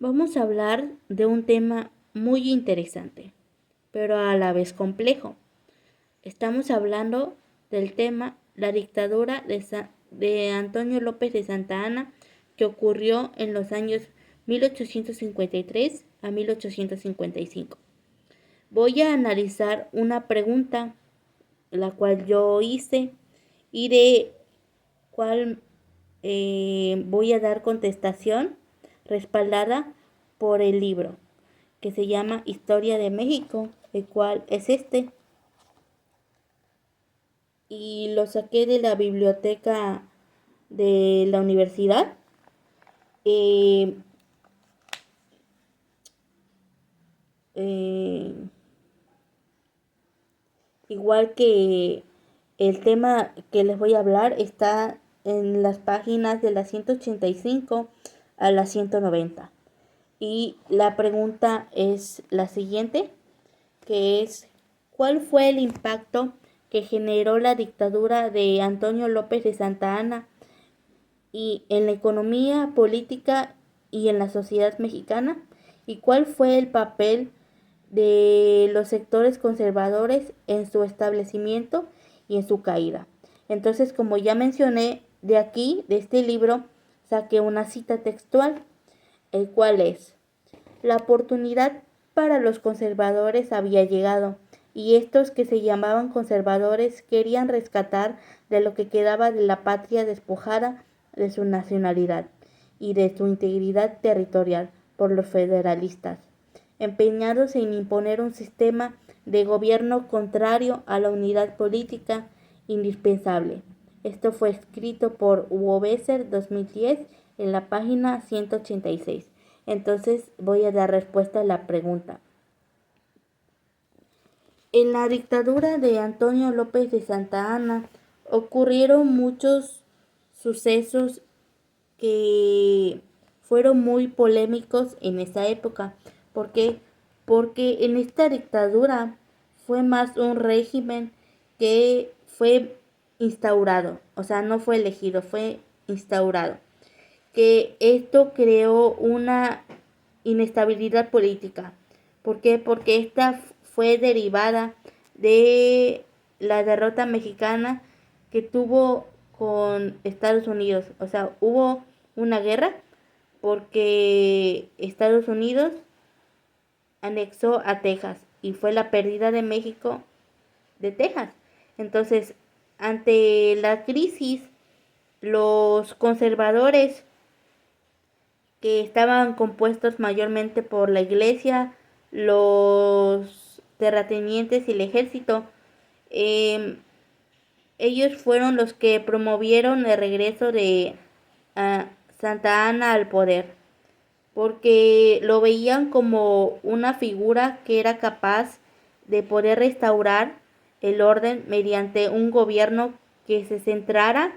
Vamos a hablar de un tema muy interesante, pero a la vez complejo. Estamos hablando del tema la dictadura de Antonio López de Santa Anna, que ocurrió en los años 1853 a 1855. Voy a analizar una pregunta, la cual yo hice, y de cuál voy a dar contestación respaldada por el libro que se llama Historia de México, el cual es este, y lo saqué de la biblioteca de la universidad. Eh, eh, Igual que el tema que les voy a hablar está en las páginas de la 185 a la 190. Y la pregunta es la siguiente, que es, ¿cuál fue el impacto que generó la dictadura de Antonio López de Santa Anna y en la economía, política y en la sociedad mexicana? ¿Y cuál fue el papel de los sectores conservadores en su establecimiento y en su caída? Entonces, como ya mencioné, de aquí, de este libro, saqué una cita textual, el cual es: la oportunidad para los conservadores había llegado, y estos que se llamaban conservadores querían rescatar de lo que quedaba de la patria despojada de su nacionalidad y de su integridad territorial por los federalistas, empeñados en imponer un sistema de gobierno contrario a la unidad política indispensable. Esto fue escrito por Hugo Besser 2010 en la página 186. Entonces voy a dar respuesta a la pregunta. En la dictadura de Antonio López de Santa Anna ocurrieron muchos sucesos que fueron muy polémicos en esa época. ¿Por qué? Porque en esta dictadura fue más un régimen que fue instaurado, o sea, no fue elegido, fue instaurado. Que esto creó una inestabilidad política. ¿Por qué? Porque esta fue derivada de la derrota mexicana que tuvo con Estados Unidos. O sea, hubo una guerra porque Estados Unidos anexó a Texas y fue la pérdida de México de Texas. Entonces, ante la crisis, los conservadores, que estaban compuestos mayormente por la iglesia, los terratenientes y el ejército, eh, ellos fueron los que promovieron el regreso de Santa Anna al poder, porque lo veían como una figura que era capaz de poder restaurar el orden mediante un gobierno que se centrara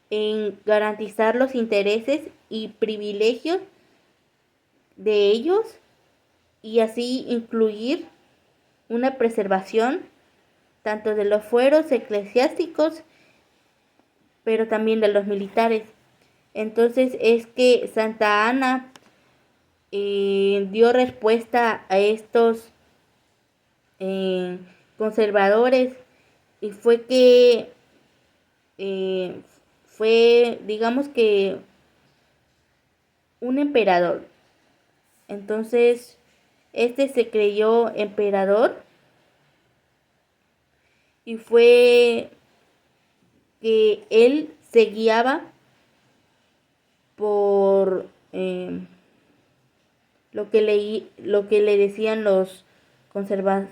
en garantizar los intereses y privilegios de ellos y así incluir una preservación tanto de los fueros eclesiásticos, pero también de los militares. Entonces es que Santa Anna dio respuesta a estos eh, conservadores, y fue que eh, fue, digamos que, un emperador. Entonces, este se creyó emperador y fue que él se guiaba por lo que le decían los conserva,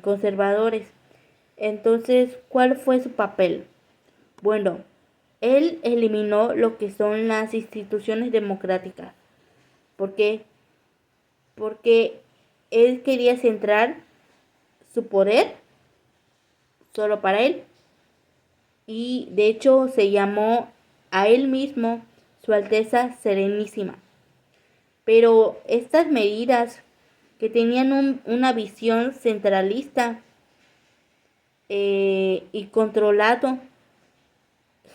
conservadores. Entonces, ¿cuál fue su papel? Bueno, él eliminó lo que son las instituciones democráticas. ¿Por qué? Porque él quería centrar su poder solo para él, y de hecho se llamó a él mismo Su Alteza Serenísima. Pero estas medidas, que tenían una visión centralista y controlado,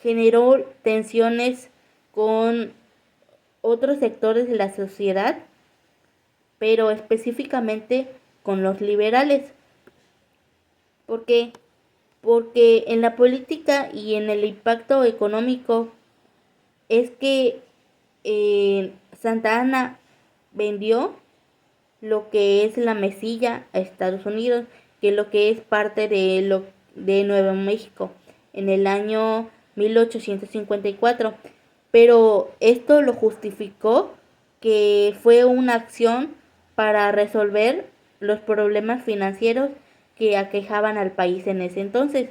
generó tensiones con otros sectores de la sociedad, pero específicamente con los liberales. ¿Por qué? Porque en la política y en el impacto económico es que Santa Anna vendió lo que es la mesilla a Estados Unidos, que es lo que es parte de Nuevo México en el año 1854. Pero esto lo justificó que fue una acción para resolver los problemas financieros que aquejaban al país en ese entonces.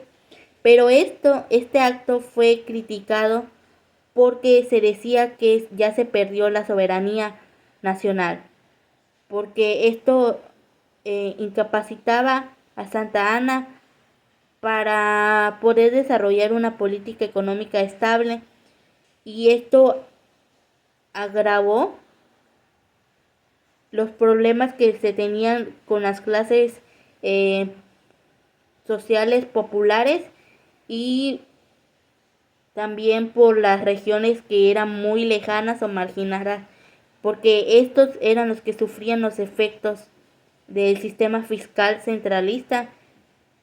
Pero este acto fue criticado porque se decía que ya se perdió la soberanía nacional, porque esto incapacitaba a Santa Anna para poder desarrollar una política económica estable, y esto agravó los problemas que se tenían con las clases eh, sociales populares, y también por las regiones que eran muy lejanas o marginadas, porque estos eran los que sufrían los efectos del sistema fiscal centralista,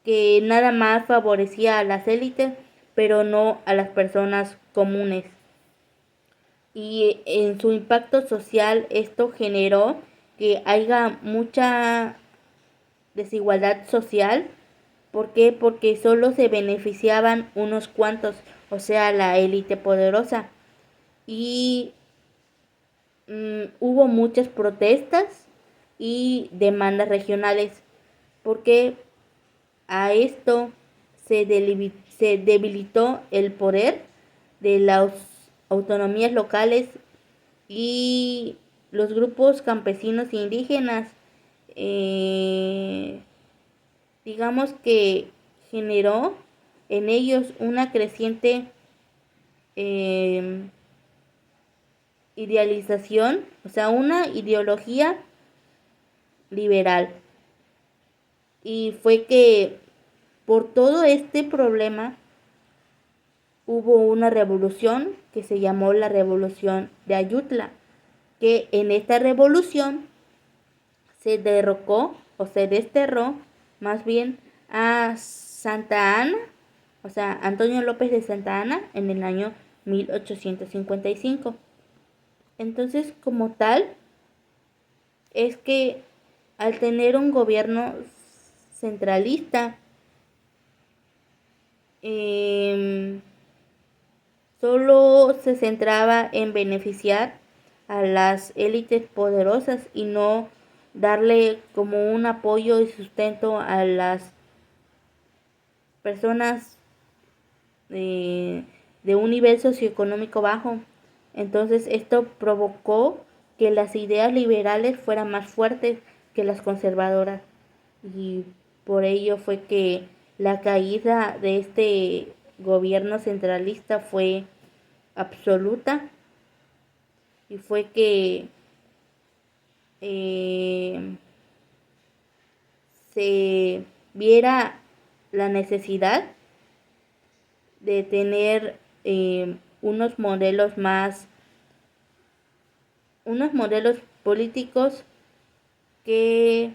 que nada más favorecía a las élites, pero no a las personas comunes. Y en su impacto social esto generó que haya mucha desigualdad social. ¿Por qué? Porque solo se beneficiaban unos cuantos, o sea, la élite poderosa. Y hubo muchas protestas y demandas regionales, porque a esto se debilitó el poder de las autonomías locales, y los grupos campesinos e indígenas, eh, digamos que generó en ellos una creciente eh, idealización, o sea, una ideología liberal. Y fue que por todo este problema hubo una revolución que se llamó la Revolución de Ayutla, que en esta revolución se derrocó o se desterró más bien a Santa Anna, o sea, Antonio López de Santa Anna, en el año 1855. Entonces, como tal, es que al tener un gobierno centralista, eh, solo se centraba en beneficiar a las élites poderosas y no darle como un apoyo y sustento a las personas de un nivel socioeconómico bajo. Entonces esto provocó que las ideas liberales fueran más fuertes que las conservadoras, y por ello fue que la caída de este gobierno centralista fue absoluta, y fue que eh, se viera la necesidad de tener unos modelos políticos que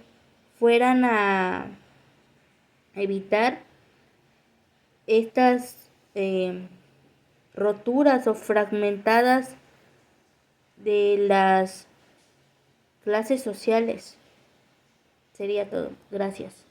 fueran a evitar estas roturas o fragmentadas de las clases sociales. Sería todo. Gracias.